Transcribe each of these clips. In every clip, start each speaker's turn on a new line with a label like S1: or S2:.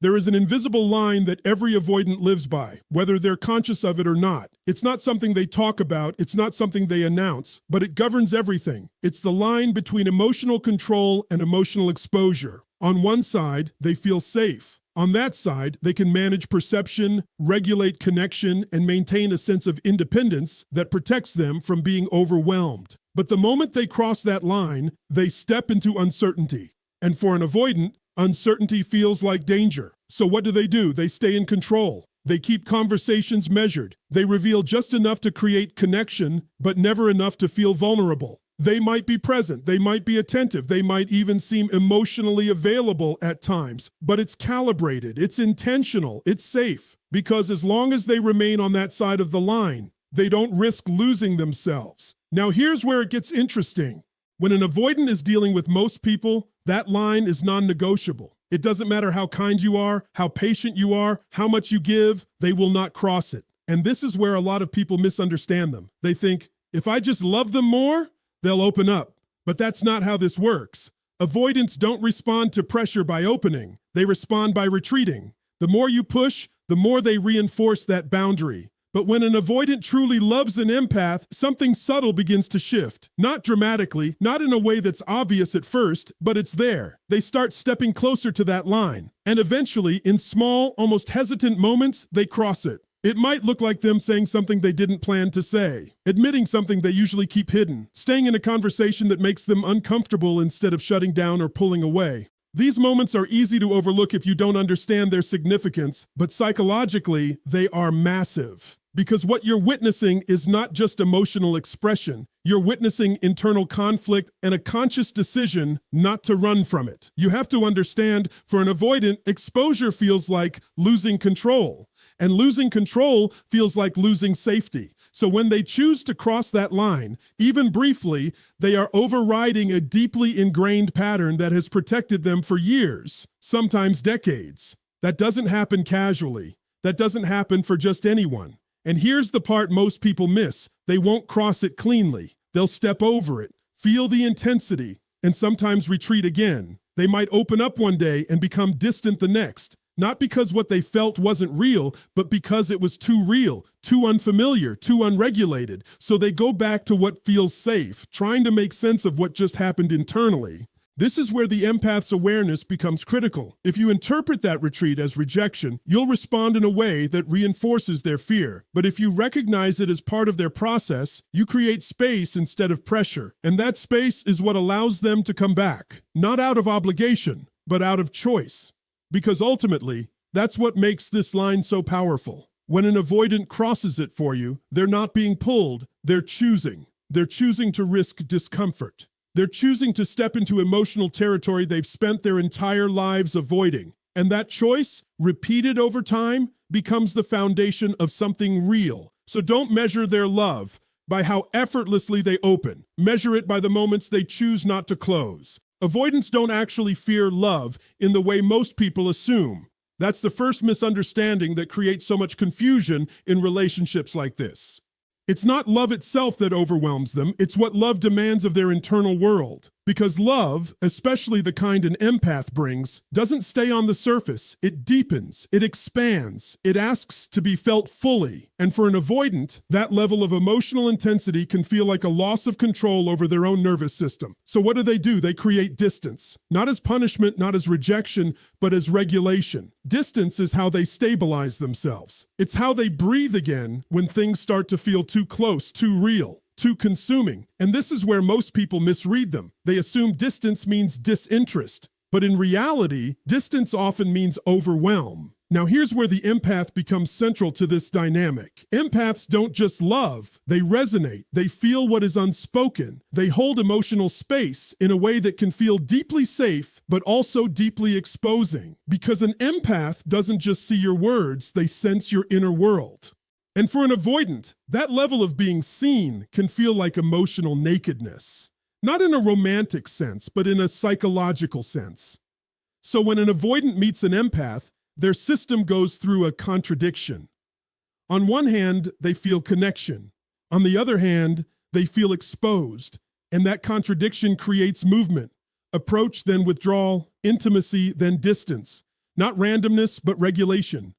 S1: There is an invisible line that every avoidant lives by, whether they're conscious of it or not. It's not something they talk about, it's not something they announce, but it governs everything. It's the line between emotional control and emotional exposure. On one side, they feel safe. On that side, they can manage perception, regulate connection, and maintain a sense of independence that protects them from being overwhelmed. But the moment they cross that line, they step into uncertainty. And for an avoidant, uncertainty feels like danger. So what do? They stay in control. They keep conversations measured. They reveal just enough to create connection, but never enough to feel vulnerable. They might be present, they might be attentive, they might even seem emotionally available at times, but it's calibrated, it's intentional, it's safe. Because as long as they remain on that side of the line, they don't risk losing themselves. Now here's where it gets interesting. When an avoidant is dealing with most people, that line is non-negotiable. It doesn't matter how kind you are, how patient you are, how much you give, they will not cross it. And this is where a lot of people misunderstand them. They think, if I just love them more, they'll open up. But that's not how this works. Avoidants don't respond to pressure by opening. They respond by retreating. The more you push, the more they reinforce that boundary. But when an avoidant truly loves an empath, something subtle begins to shift. Not dramatically, not in a way that's obvious at first, but it's there. They start stepping closer to that line. And eventually, in small, almost hesitant moments, they cross it. It might look like them saying something they didn't plan to say, admitting something they usually keep hidden, staying in a conversation that makes them uncomfortable instead of shutting down or pulling away. These moments are easy to overlook if you don't understand their significance, but psychologically, they are massive. Because what you're witnessing is not just emotional expression. You're witnessing internal conflict and a conscious decision not to run from it. You have to understand, for an avoidant, exposure feels like losing control. And losing control feels like losing safety. So when they choose to cross that line, even briefly, they are overriding a deeply ingrained pattern that has protected them for years, sometimes decades. That doesn't happen casually. That doesn't happen for just anyone. And here's the part most people miss. They won't cross it cleanly. They'll step over it, feel the intensity, and sometimes retreat again. They might open up one day and become distant the next. Not because what they felt wasn't real, but because it was too real, too unfamiliar, too unregulated. So they go back to what feels safe, trying to make sense of what just happened internally. This is where the empath's awareness becomes critical. If you interpret that retreat as rejection, you'll respond in a way that reinforces their fear. But if you recognize it as part of their process, you create space instead of pressure. And that space is what allows them to come back, not out of obligation, but out of choice. Because ultimately, that's what makes this line so powerful. When an avoidant crosses it for you, they're not being pulled, they're choosing. They're choosing to risk discomfort. They're choosing to step into emotional territory they've spent their entire lives avoiding. And that choice, repeated over time, becomes the foundation of something real. So don't measure their love by how effortlessly they open. Measure it by the moments they choose not to close. Avoidants don't actually fear love in the way most people assume. That's the first misunderstanding that creates so much confusion in relationships like this. It's not love itself that overwhelms them, it's what love demands of their internal world. Because love, especially the kind an empath brings, doesn't stay on the surface. It deepens, it expands, it asks to be felt fully. And for an avoidant, that level of emotional intensity can feel like a loss of control over their own nervous system. So what do? They create distance. Not as punishment, not as rejection, but as regulation. Distance is how they stabilize themselves. It's how they breathe again when things start to feel too close, too real, too consuming. And this is where most people misread them. They assume distance means disinterest. But in reality, distance often means overwhelm. Now here's where the empath becomes central to this dynamic. Empaths don't just love, they resonate, they feel what is unspoken. They hold emotional space in a way that can feel deeply safe, but also deeply exposing. Because an empath doesn't just see your words, they sense your inner world. And for an avoidant, that level of being seen can feel like emotional nakedness. Not in a romantic sense, but in a psychological sense. So when an avoidant meets an empath, their system goes through a contradiction. On one hand, they feel connection. On the other hand, they feel exposed. And that contradiction creates movement. Approach, then withdrawal, intimacy, then distance. not randomness, but regulation.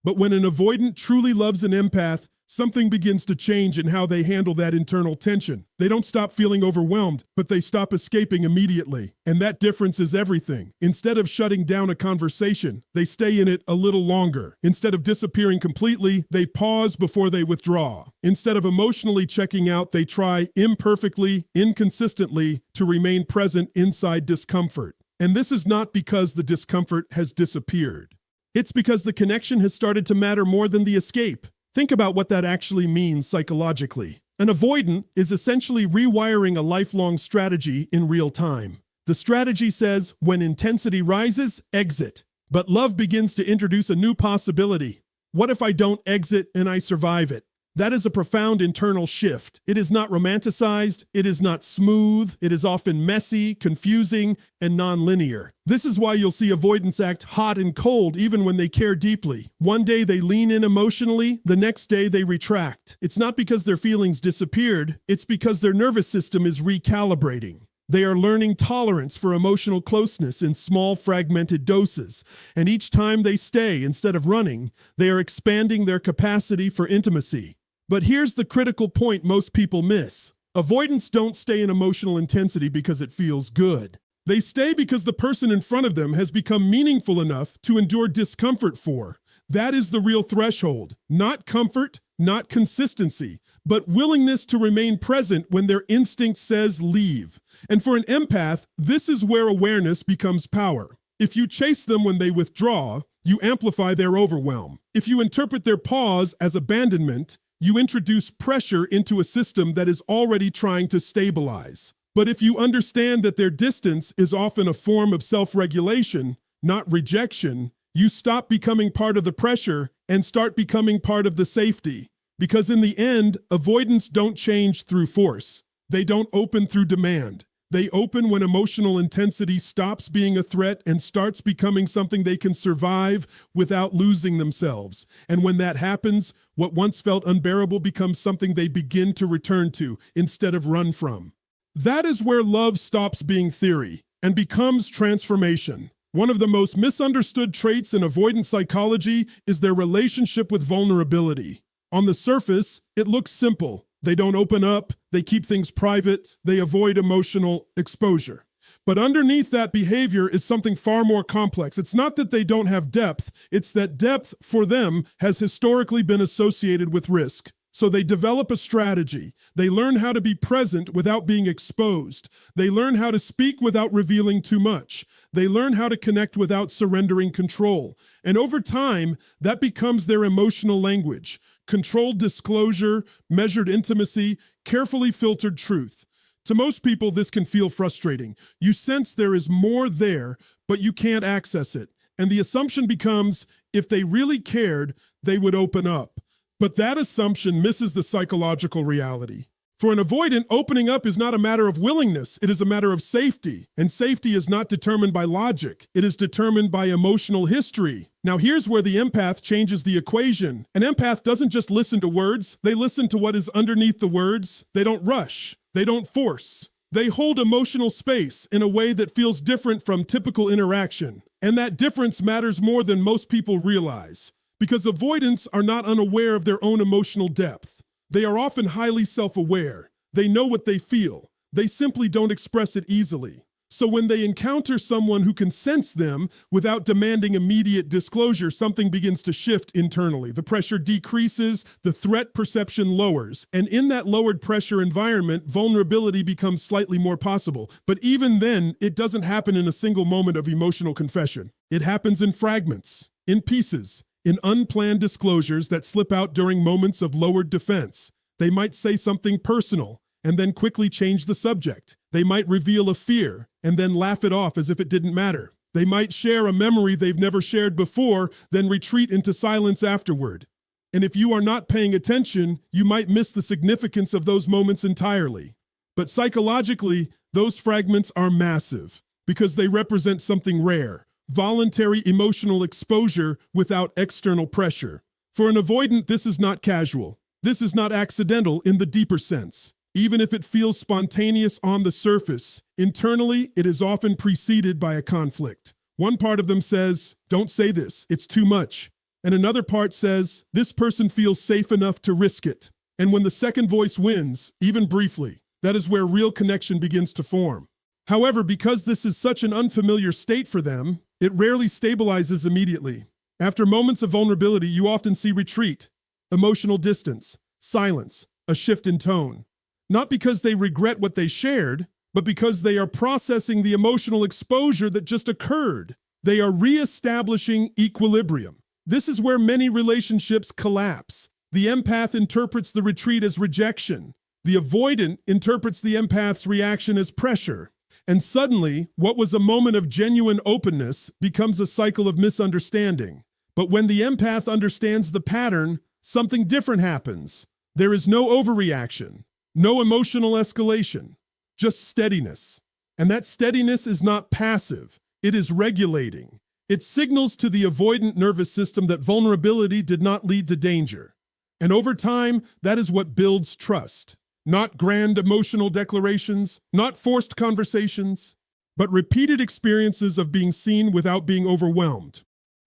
S1: But when an avoidant truly loves an empath, something begins to change in how they handle that internal tension. They don't stop feeling overwhelmed, but they stop escaping immediately. And that difference is everything. Instead of shutting down a conversation, they stay in it a little longer. Instead of disappearing completely, they pause before they withdraw. Instead of emotionally checking out, they try imperfectly, inconsistently to remain present inside discomfort. And this is not because the discomfort has disappeared. It's because the connection has started to matter more than the escape. Think about what that actually means psychologically. An avoidant is essentially rewiring a lifelong strategy in real time. The strategy says, when intensity rises, exit. But love begins to introduce a new possibility. What if I don't exit and I survive it? That is a profound internal shift. It is not romanticized, it is not smooth, it is often messy, confusing, and non-linear. This is why you'll see avoidants act hot and cold even when they care deeply. One day they lean in emotionally, the next day they retract. It's not because their feelings disappeared, it's because their nervous system is recalibrating. They are learning tolerance for emotional closeness in small, fragmented doses. And each time they stay instead of running, they are expanding their capacity for intimacy. But here's the critical point most people miss. Avoidants don't stay in emotional intensity because it feels good. They stay because the person in front of them has become meaningful enough to endure discomfort for. That is the real threshold. Not comfort, not consistency, but willingness to remain present when their instinct says leave. And for an empath, this is where awareness becomes power. If you chase them when they withdraw, you amplify their overwhelm. If you interpret their pause as abandonment, you introduce pressure into a system that is already trying to stabilize. But if you understand that their distance is often a form of self-regulation, not rejection, you stop becoming part of the pressure and start becoming part of the safety. Because in the end, avoidants don't change through force. They don't open through demand. They open when emotional intensity stops being a threat and starts becoming something they can survive without losing themselves. And when that happens, what once felt unbearable becomes something they begin to return to instead of run from. That is where love stops being theory and becomes transformation. One of the most misunderstood traits in avoidant psychology is their relationship with vulnerability. On the surface, it looks simple. They don't open up, they keep things private, they avoid emotional exposure. But underneath that behavior is something far more complex. It's not that they don't have depth, it's that depth for them has historically been associated with risk. So they develop a strategy. They learn how to be present without being exposed. They learn how to speak without revealing too much. They learn how to connect without surrendering control. And over time, that becomes their emotional language. Controlled disclosure, measured intimacy, carefully filtered truth. To most people, this can feel frustrating. You sense there is more there, but you can't access it. And the assumption becomes, if they really cared, they would open up. But that assumption misses the psychological reality. For an avoidant, opening up is not a matter of willingness, it is a matter of safety. And safety is not determined by logic, it is determined by emotional history. Now here's where the empath changes the equation. An empath doesn't just listen to words, they listen to what is underneath the words. They don't rush, they don't force. They hold emotional space in a way that feels different from typical interaction. And that difference matters more than most people realize. Because avoidants are not unaware of their own emotional depth. They are often highly self-aware. They know what they feel. They simply don't express it easily. So when they encounter someone who can sense them without demanding immediate disclosure, something begins to shift internally. The pressure decreases, the threat perception lowers. And in that lowered pressure environment, vulnerability becomes slightly more possible. But even then, it doesn't happen in a single moment of emotional confession. It happens in fragments, in pieces, in unplanned disclosures that slip out during moments of lowered defense. They might say something personal and then quickly change the subject. They might reveal a fear and then laugh it off as if it didn't matter. They might share a memory they've never shared before, then retreat into silence afterward. And if you are not paying attention, you might miss the significance of those moments entirely. But psychologically, those fragments are massive because they represent something rare. Voluntary emotional exposure without external pressure. For an avoidant, this is not casual. This is not accidental in the deeper sense. Even if it feels spontaneous on the surface, internally it is often preceded by a conflict. One part of them says, don't say this, it's too much. And another part says, this person feels safe enough to risk it. And when the second voice wins, even briefly, that is where real connection begins to form. However, because this is such an unfamiliar state for them, it rarely stabilizes immediately. After moments of vulnerability, you often see retreat, emotional distance, silence, a shift in tone. Not because they regret what they shared, but because they are processing the emotional exposure that just occurred. They are reestablishing equilibrium. This is where many relationships collapse. The empath interprets the retreat as rejection. The avoidant interprets the empath's reaction as pressure. And suddenly, what was a moment of genuine openness becomes a cycle of misunderstanding. But when the empath understands the pattern, something different happens. There is no overreaction, no emotional escalation, just steadiness. And that steadiness is not passive, it is regulating. It signals to the avoidant nervous system that vulnerability did not lead to danger. And over time, that is what builds trust. Not grand emotional declarations, not forced conversations, but repeated experiences of being seen without being overwhelmed.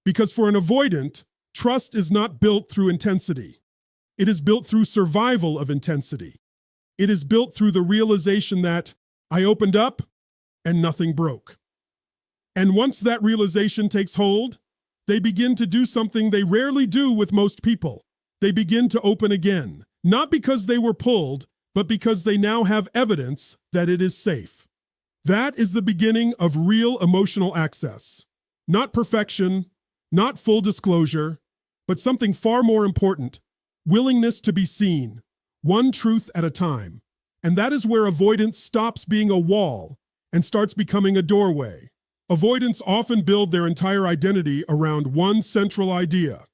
S1: Because for an avoidant, trust is not built through intensity. It is built through survival of intensity. It is built through the realization that I opened up and nothing broke. And once that realization takes hold, they begin to do something they rarely do with most people. They begin to open again, not because they were pulled, but because they now have evidence that it is safe. That is the beginning of real emotional access. Not perfection, not full disclosure, but something far more important, willingness to be seen, one truth at a time. And that is where avoidance stops being a wall and starts becoming a doorway. Avoidants often build their entire identity around one central idea.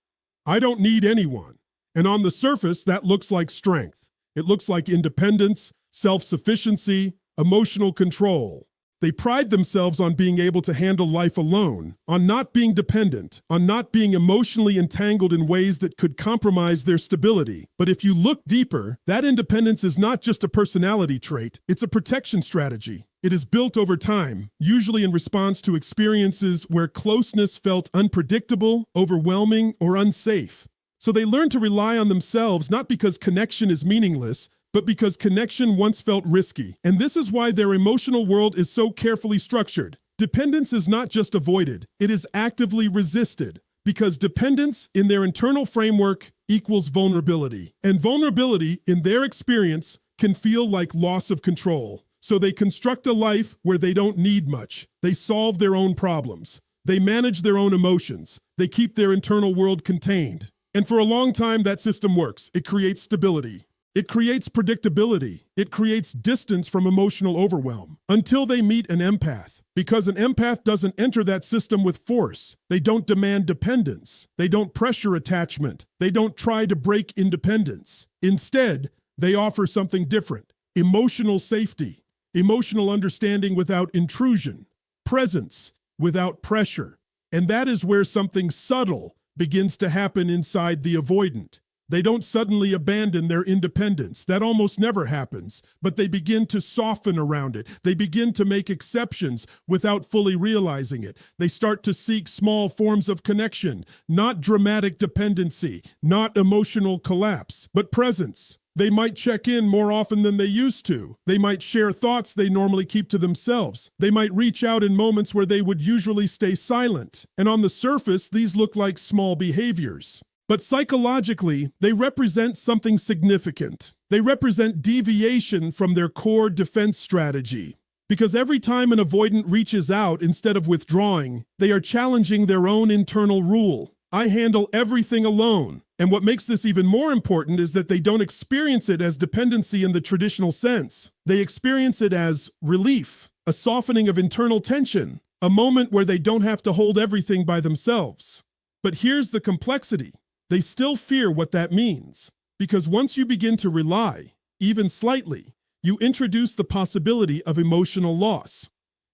S1: I don't need anyone. And on the surface, that looks like strength. It looks like independence, self-sufficiency, emotional control. They pride themselves on being able to handle life alone, on not being dependent, on not being emotionally entangled in ways that could compromise their stability. But if you look deeper, that independence is not just a personality trait, it's a protection strategy. It is built over time, usually in response to experiences where closeness felt unpredictable, overwhelming, or unsafe. So they learn to rely on themselves not because connection is meaningless, but because connection once felt risky. And this is why their emotional world is so carefully structured. Dependence is not just avoided, it is actively resisted, because dependence in their internal framework equals vulnerability. And vulnerability, in their experience, can feel like loss of control. So they construct a life where they don't need much. They solve their own problems. They manage their own emotions. They keep their internal world contained. And for a long time, that system works. It creates stability. It creates predictability. It creates distance from emotional overwhelm until they meet an empath. Because an empath doesn't enter that system with force. They don't demand dependence. They don't pressure attachment. They don't try to break independence. Instead, they offer something different: emotional safety, emotional understanding without intrusion, presence without pressure. And that is where something subtle begins to happen inside the avoidant. They don't suddenly abandon their independence. That almost never happens, but they begin to soften around it. They begin to make exceptions without fully realizing it. They start to seek small forms of connection, not dramatic dependency, not emotional collapse, but presence. They might check in more often than they used to. They might share thoughts they normally keep to themselves. They might reach out in moments where they would usually stay silent. And on the surface, these look like small behaviors. But psychologically, they represent something significant. They represent deviation from their core defense strategy. Because every time an avoidant reaches out instead of withdrawing, they are challenging their own internal rule. I handle everything alone. And what makes this even more important is that they don't experience it as dependency in the traditional sense. They experience it as relief, a softening of internal tension, a moment where they don't have to hold everything by themselves. But here's the complexity. They still fear what that means, because once you begin to rely, even slightly, you introduce the possibility of emotional loss.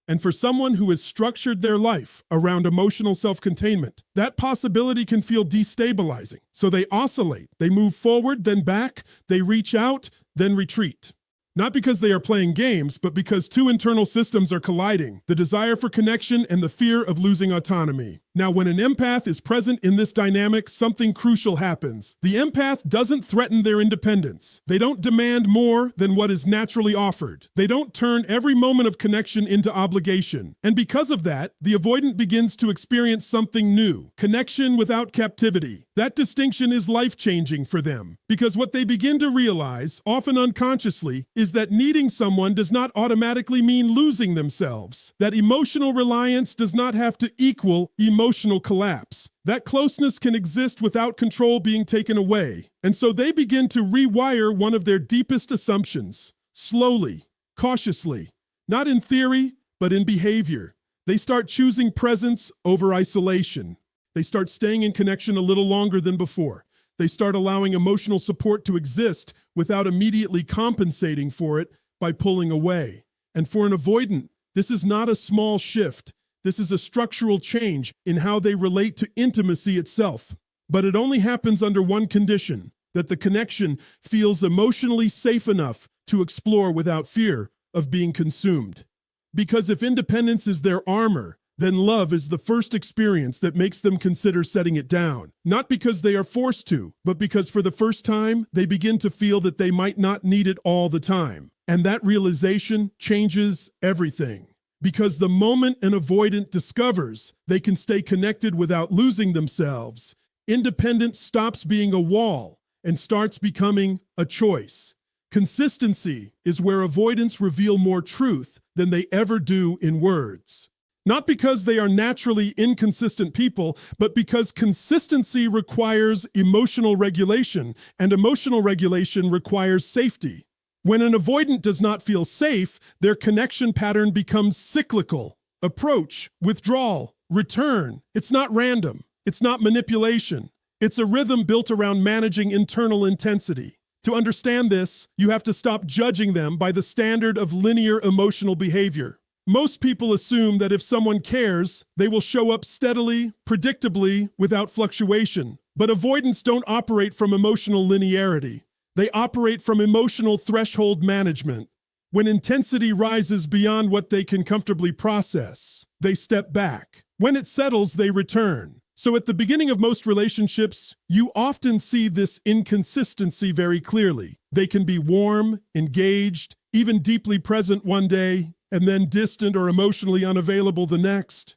S1: And for someone who has structured their life around emotional self-containment, that possibility can feel destabilizing. So they oscillate, they move forward, then back, they reach out, then retreat. Not because they are playing games, but because two internal systems are colliding, the desire for connection and the fear of losing autonomy. Now, when an empath is present in this dynamic, something crucial happens. The empath doesn't threaten their independence. They don't demand more than what is naturally offered. They don't turn every moment of connection into obligation. And because of that, the avoidant begins to experience something new, connection without captivity. That distinction is life-changing for them, because what they begin to realize, often unconsciously, is that needing someone does not automatically mean losing themselves. That emotional reliance does not have to equal emotional collapse. That closeness can exist without control being taken away. And so they begin to rewire one of their deepest assumptions, slowly, cautiously, not in theory, but in behavior. They start choosing presence over isolation. They start staying in connection a little longer than before. They start allowing emotional support to exist without immediately compensating for it by pulling away. And for an avoidant, this is not a small shift. This is a structural change in how they relate to intimacy itself. But it only happens under one condition, that the connection feels emotionally safe enough to explore without fear of being consumed. Because if independence is their armor, then love is the first experience that makes them consider setting it down. Not because they are forced to, but because for the first time, they begin to feel that they might not need it all the time. And that realization changes everything. Because the moment an avoidant discovers they can stay connected without losing themselves, independence stops being a wall and starts becoming a choice. Consistency is where avoidants reveal more truth than they ever do in words. Not because they are naturally inconsistent people, but because consistency requires emotional regulation, and emotional regulation requires safety. When an avoidant does not feel safe, their connection pattern becomes cyclical. Approach, withdrawal, return. It's not random. It's not manipulation. It's a rhythm built around managing internal intensity. To understand this, you have to stop judging them by the standard of linear emotional behavior. Most people assume that if someone cares, they will show up steadily, predictably, without fluctuation. But avoidants don't operate from emotional linearity. They operate from emotional threshold management. When intensity rises beyond what they can comfortably process, they step back. When it settles, they return. So at the beginning of most relationships, you often see this inconsistency very clearly. They can be warm, engaged, even deeply present one day, and then distant or emotionally unavailable the next.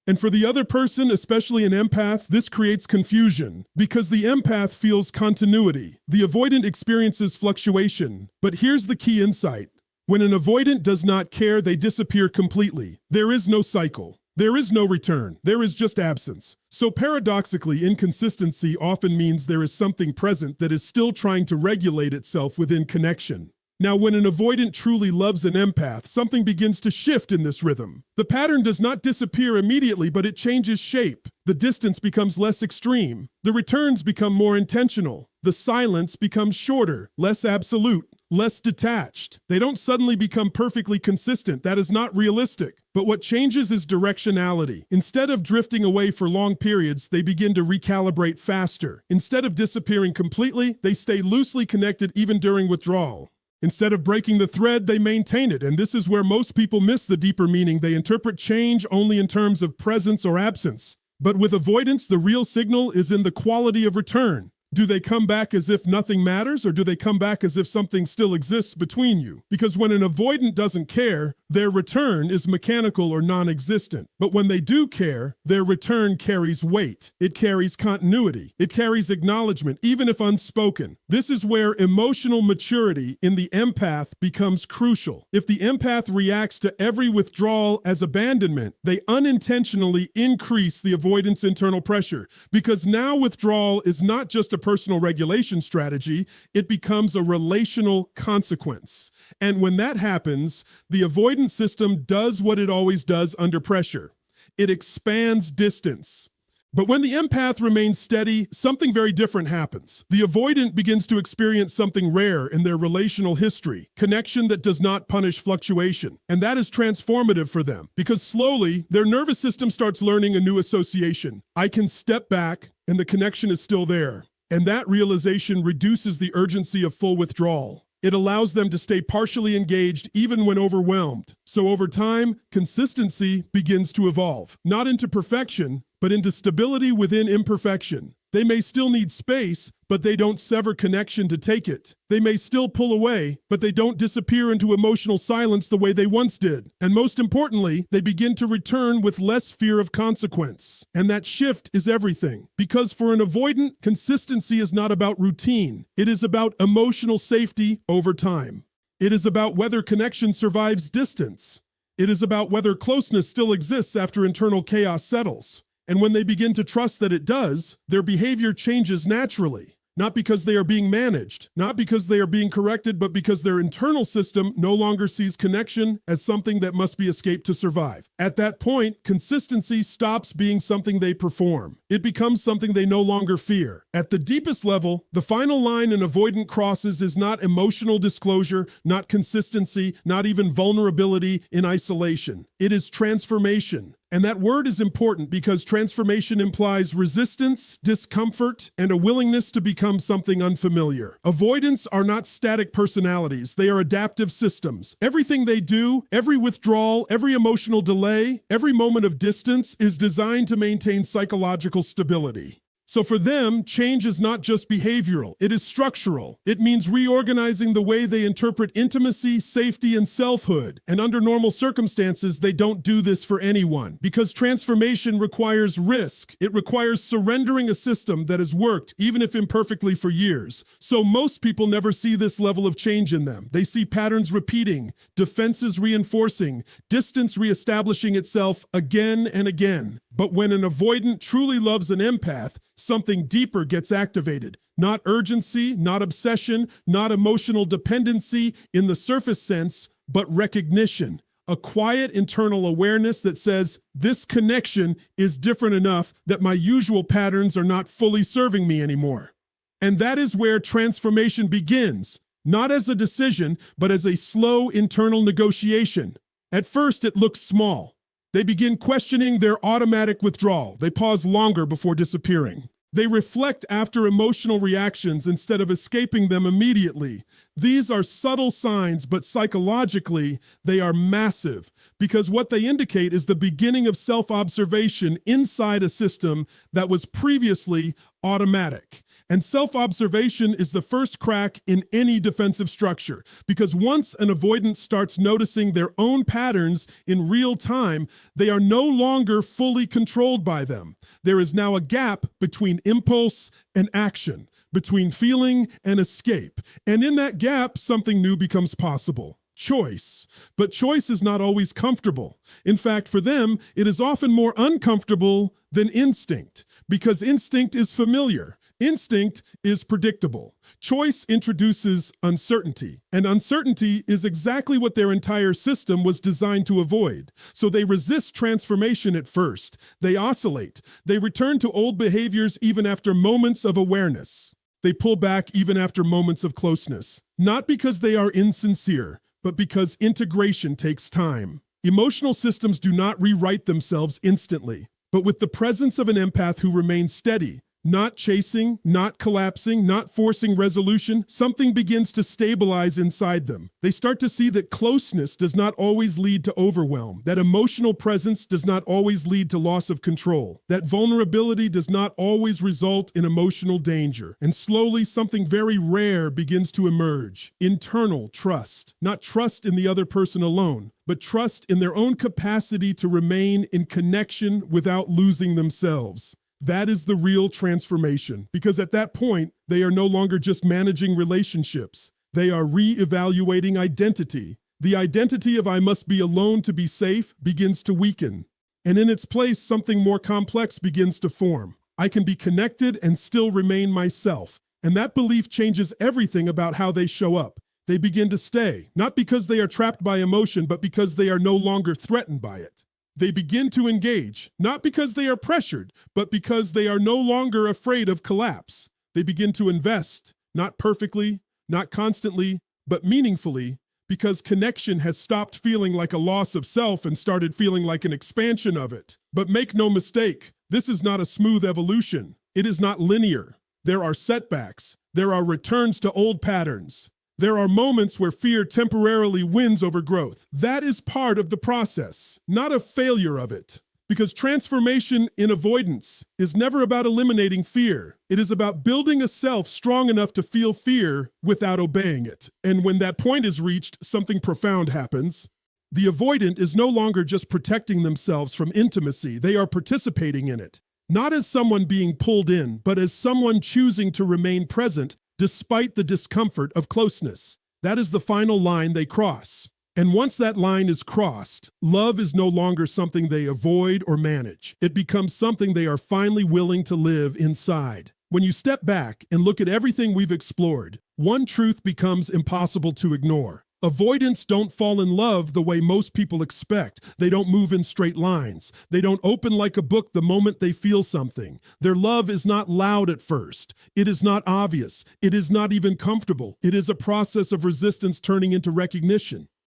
S1: And for the other person, especially an empath, this creates confusion because the empath feels continuity. The avoidant experiences fluctuation. But here's the key insight. When an avoidant does not care, they disappear completely. There is no cycle. There is no return. There is just absence. So paradoxically, inconsistency often means there is something present that is still trying to regulate itself within connection. Now, when an avoidant truly loves an empath, something begins to shift in this rhythm. The pattern does not disappear immediately, but it changes shape. The distance becomes less extreme. The returns become more intentional. The silence becomes shorter, less absolute, less detached. They don't suddenly become perfectly consistent. That is not realistic. But what changes is directionality. Instead of drifting away for long periods, they begin to recalibrate faster. Instead of disappearing completely, they stay loosely connected even during withdrawal. Instead of breaking the thread, they maintain it, and this is where most people miss the deeper meaning. They interpret change only in terms of presence or absence. But with avoidance, the real signal is in the quality of return. Do they come back as if nothing matters, or do they come back as if something still exists between you? Because when an avoidant doesn't care, their return is mechanical or non-existent. But when they do care, their return carries weight. It carries continuity. It carries acknowledgement, even if unspoken. This is where emotional maturity in the empath becomes crucial. If the empath reacts to every withdrawal as abandonment, they unintentionally increase the avoidance internal pressure. Because now withdrawal is not just a personal regulation strategy, it becomes a relational consequence. And when that happens, the avoidance system does what it always does under pressure. It expands distance. But when the empath remains steady, something very different happens. The avoidant begins to experience something rare in their relational history, connection that does not punish fluctuation. And that is transformative for them, because slowly their nervous system starts learning a new association. I can step back and the connection is still there. And that realization reduces the urgency of full withdrawal. It allows them to stay partially engaged even when overwhelmed. So over time, consistency begins to evolve, not into perfection, but into stability within imperfection. They may still need space, but they don't sever connection to take it. They may still pull away, but they don't disappear into emotional silence the way they once did. And most importantly, they begin to return with less fear of consequence. And that shift is everything. Because for an avoidant, consistency is not about routine. It is about emotional safety over time. It is about whether connection survives distance. It is about whether closeness still exists after internal chaos settles. And when they begin to trust that it does, their behavior changes naturally. Not because they are being managed, not because they are being corrected, but because their internal system no longer sees connection as something that must be escaped to survive. At that point, consistency stops being something they perform. It becomes something they no longer fear. At the deepest level, the final line an avoidant crosses is not emotional disclosure, not consistency, not even vulnerability in isolation. It is transformation. And that word is important because transformation implies resistance, discomfort, and a willingness to become something unfamiliar. Avoidants are not static personalities. They are adaptive systems. Everything they do, every withdrawal, every emotional delay, every moment of distance is designed to maintain psychological stability. So for them, change is not just behavioral, it is structural. It means reorganizing the way they interpret intimacy, safety, and selfhood. And under normal circumstances, they don't do this for anyone because transformation requires risk. It requires surrendering a system that has worked, even if imperfectly, for years. So most people never see this level of change in them. They see patterns repeating, defenses reinforcing, distance reestablishing itself again and again. But when an avoidant truly loves an empath, something deeper gets activated. Not urgency, not obsession, not emotional dependency in the surface sense, but recognition. A quiet internal awareness that says, this connection is different enough that my usual patterns are not fully serving me anymore. And that is where transformation begins, not as a decision, but as a slow internal negotiation. At first, it looks small. They begin questioning their automatic withdrawal. They pause longer before disappearing. They reflect after emotional reactions instead of escaping them immediately. These are subtle signs, but psychologically, they are massive because what they indicate is the beginning of self-observation inside a system that was previously automatic. And self-observation is the first crack in any defensive structure because once an avoidant starts noticing their own patterns in real time, they are no longer fully controlled by them. There is now a gap between impulse and action, between feeling and escape. And in that gap, something new becomes possible. Choice. But choice is not always comfortable. In fact, for them, it is often more uncomfortable than instinct because instinct is familiar. Instinct is predictable. Choice introduces uncertainty, and uncertainty is exactly what their entire system was designed to avoid. So they resist transformation at first. They oscillate. They return to old behaviors even after moments of awareness. They pull back even after moments of closeness, not because they are insincere, but because integration takes time. Emotional systems do not rewrite themselves instantly, but with the presence of an empath who remains steady, not chasing, not collapsing, not forcing resolution, something begins to stabilize inside them. They start to see that closeness does not always lead to overwhelm, that emotional presence does not always lead to loss of control, that vulnerability does not always result in emotional danger. And slowly, something very rare begins to emerge. Internal trust. Not trust in the other person alone, but trust in their own capacity to remain in connection without losing themselves. That is the real transformation, because at that point, they are no longer just managing relationships. They are re-evaluating identity. The identity of I must be alone to be safe begins to weaken. And in its place, something more complex begins to form. I can be connected and still remain myself. And that belief changes everything about how they show up. They begin to stay, not because they are trapped by emotion, but because they are no longer threatened by it. They begin to engage, not because they are pressured, but because they are no longer afraid of collapse. They begin to invest, not perfectly, not constantly, but meaningfully, because connection has stopped feeling like a loss of self and started feeling like an expansion of it. But make no mistake, this is not a smooth evolution. It is not linear. There are setbacks. There are returns to old patterns. There are moments where fear temporarily wins over growth. That is part of the process, not a failure of it. Because transformation in avoidance is never about eliminating fear. It is about building a self strong enough to feel fear without obeying it. And when that point is reached, something profound happens. The avoidant is no longer just protecting themselves from intimacy, they are participating in it. Not as someone being pulled in, but as someone choosing to remain present despite the discomfort of closeness. That is the final line they cross. And once that line is crossed, love is no longer something they avoid or manage. It becomes something they are finally willing to live inside. When you step back and look at everything we've explored, one truth becomes impossible to ignore. Avoidants don't fall in love the way most people expect. They don't move in straight lines. They don't open like a book the moment they feel something. Their love is not loud at first. It is not obvious. It is not even comfortable. It is a process of resistance turning into recognition.